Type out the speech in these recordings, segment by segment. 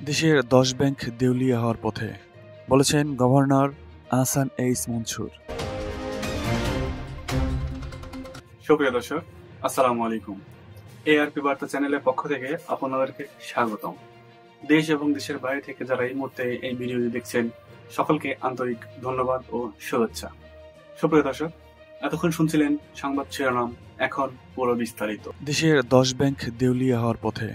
দেশের ১০ ব্যাংক দেউলিয়া হওয়ার পথে, বলেছেন গভর্নর আহসান এইচ মনসুর। সুপ্রিয় দর্শক, আসসালামু আলাইকুম। এআরপি বার্তা চ্যানেলের পক্ষ থেকে আপনাদেরকে স্বাগতম। দেশ এবং দেশের বাইরে থেকে যারা এই মুহূর্তে এই ভিডিওটি দেখছেন, সকলকে আন্তরিক ধন্যবাদ ও শুভেচ্ছা। সুপ্রিয় দর্শক, এতক্ষণ শুনছিলেন সংবাদ শিরোনাম, এখন পুরো বিস্তারিত। দেশের ১০ ব্যাংক দেউলিয়া হওয়ার পথে,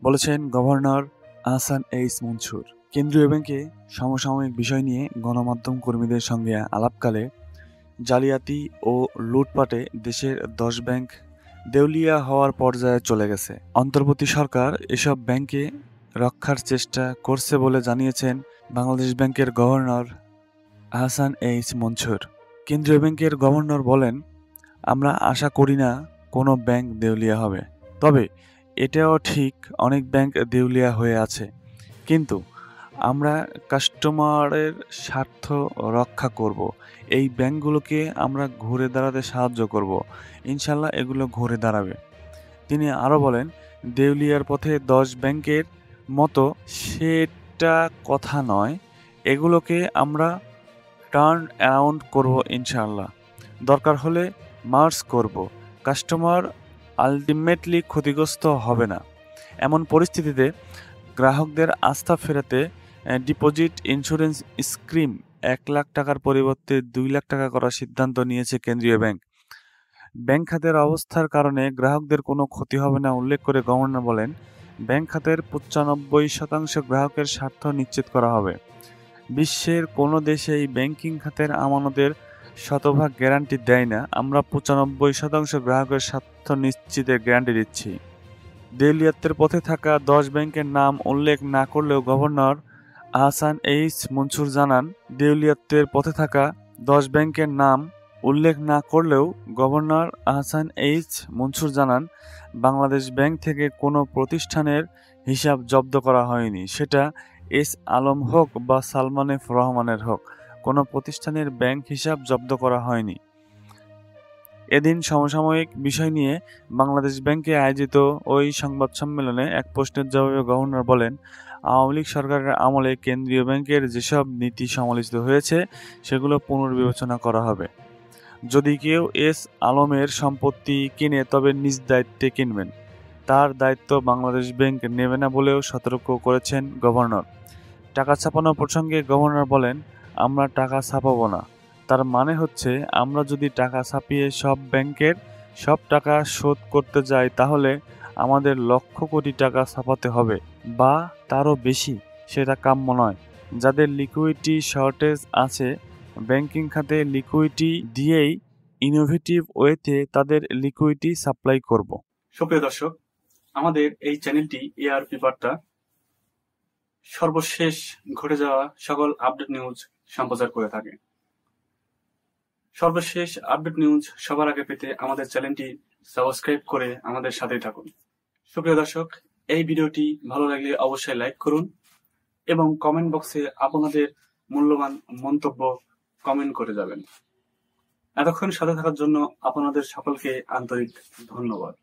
বলেছেন গভর্নর আহসান এইচ মনসুর। কেন্দ্রীয় ব্যাংকে সমসাময়িক বিষয় নিয়ে গণমাধ্যম কর্মীদের সঙ্গে আলাপকালে জালিয়াতি ও লুটপাটে দেশের ১০ ব্যাংক দেউলিয়া হওয়ার পর্যায়ে চলে গেছে। অন্তর্বর্তী সরকার এসব ব্যাংকে রক্ষার চেষ্টা করছে বলে জানিয়েছেন বাংলাদেশ ব্যাংকের গভর্নর আহসান এইচ মনসুর। কেন্দ্রীয় ব্যাংকের গভর্নর বলেন, আমরা আশা করি না কোনো ব্যাংক দেউলিয়া হবে, তবে এটাও ঠিক অনেক ব্যাংক দেউলিয়া হয়ে আছে, কিন্তু আমরা কাস্টমারের স্বার্থ রক্ষা করব। এই ব্যাংকগুলোকে আমরা ঘুরে দাঁড়াতে সাহায্য করব। ইনশাল্লাহ এগুলো ঘুরে দাঁড়াবে। তিনি আরও বলেন, দেউলিয়ার পথে ১০ ব্যাংকের মতো সেটা কথা নয়, এগুলোকে আমরা টার্ন অ্যারাউন্ড করব ইনশাআল্লাহ। দরকার হলে মার্জ করব। কাস্টমার আলটিমেটলি ক্ষতিগ্রস্ত হবে না। এমন পরিস্থিতিতে গ্রাহকদের আস্থা ফেরাতে ডিপোজিট ইন্স্যুরেন্স স্কিম ১ লাখ টাকার পরিবর্তে ২ লাখ টাকা করার সিদ্ধান্ত নিয়েছে কেন্দ্রীয় ব্যাংক। ব্যাংক খাতের অবস্থার কারণে গ্রাহকদের কোনো ক্ষতি হবে না উল্লেখ করে গভর্নর বলেন, ব্যাংক খাতের ৯৫% গ্রাহকের স্বার্থ নিশ্চিত করা হবে। বিশ্বের কোনো দেশেই ব্যাংকিং খাতের আমানতের শতভাগ গ্যারান্টি দেয় না। আমরা ৯৫% গ্রাহকের স্বার্থ নিশ্চিতের গ্যারান্টি দিচ্ছি। দেউলিয়াত্বের পথে থাকা ১০ ব্যাংকের নাম উল্লেখ না করলেও গভর্নর আহসান এইচ মনসুর জানান, দেউলিয়াত্বের পথে থাকা ১০ ব্যাংকের নাম উল্লেখ না করলেও গভর্নর আহসান এইচ মনসুর জানান, বাংলাদেশ ব্যাংক থেকে কোনো প্রতিষ্ঠানের হিসাব জব্দ করা হয়নি। সেটা এস আলম হোক বা সালমান এফ রহমানের হোক, কোনো প্রতিষ্ঠানের ব্যাংক হিসাব জব্দ করা হয়নি। এদিন সমসাময়িক বিষয় নিয়ে বাংলাদেশ ব্যাংকে আয়োজিত ওই সংবাদ সম্মেলনে এক প্রশ্নের জবাবে গভর্নর বলেন, আওয়ামী লীগ সরকারের আমলে কেন্দ্রীয় ব্যাংকের যেসব নীতি সমালোচিত হয়েছে সেগুলো পুনর্বিবেচনা করা হবে। যদি কেউ এস আলমের সম্পত্তি কিনে তবে নিজ দায়িত্বে কিনবেন, তার দায়িত্ব বাংলাদেশ ব্যাংক নেবে না বলেও সতর্ক করেছেন গভর্নর। টাকা ছাপানো প্রসঙ্গে গভর্নর বলেন, আমরা টাকা ছাপাবো না। তার মানে হচ্ছে, আমরা যদি টাকা ছাপিয়ে সব ব্যাংকের সব টাকা শোধ করতে যাই তাহলে আমাদের লক্ষ কোটি টাকা ছাপাতে হবে বা তারও বেশি। সেটা কাম্য নয়। যাদের লিকুইডিটি শর্টেজ আছে, ব্যাংকিং খাতে লিকুইডিটি দিয়েই ইনোভেটিভ ওয়েতে তাদের লিকুইডিটি সাপ্লাই করব। সুপ্রিয় দর্শক, আমাদের এই চ্যানেলটি এআরপি বার্তা সর্বশেষ ঘটে যাওয়া সকল আপডেট নিউজ সম্প্রচার করে থাকে। সর্বশেষ আপডেট নিউজ সবার আগে পেতে আমাদের চ্যানেলটি সাবস্ক্রাইব করে আমাদের সাথেই থাকুন। সুপ্রিয় দর্শক, এই ভিডিওটি ভালো লাগলে অবশ্যই লাইক করুন এবং কমেন্ট বক্সে আপনাদের মূল্যবান মন্তব্য কমেন্ট করে যাবেন। এতক্ষণ সাথে থাকার জন্য আপনাদের সকলকে আন্তরিক ধন্যবাদ।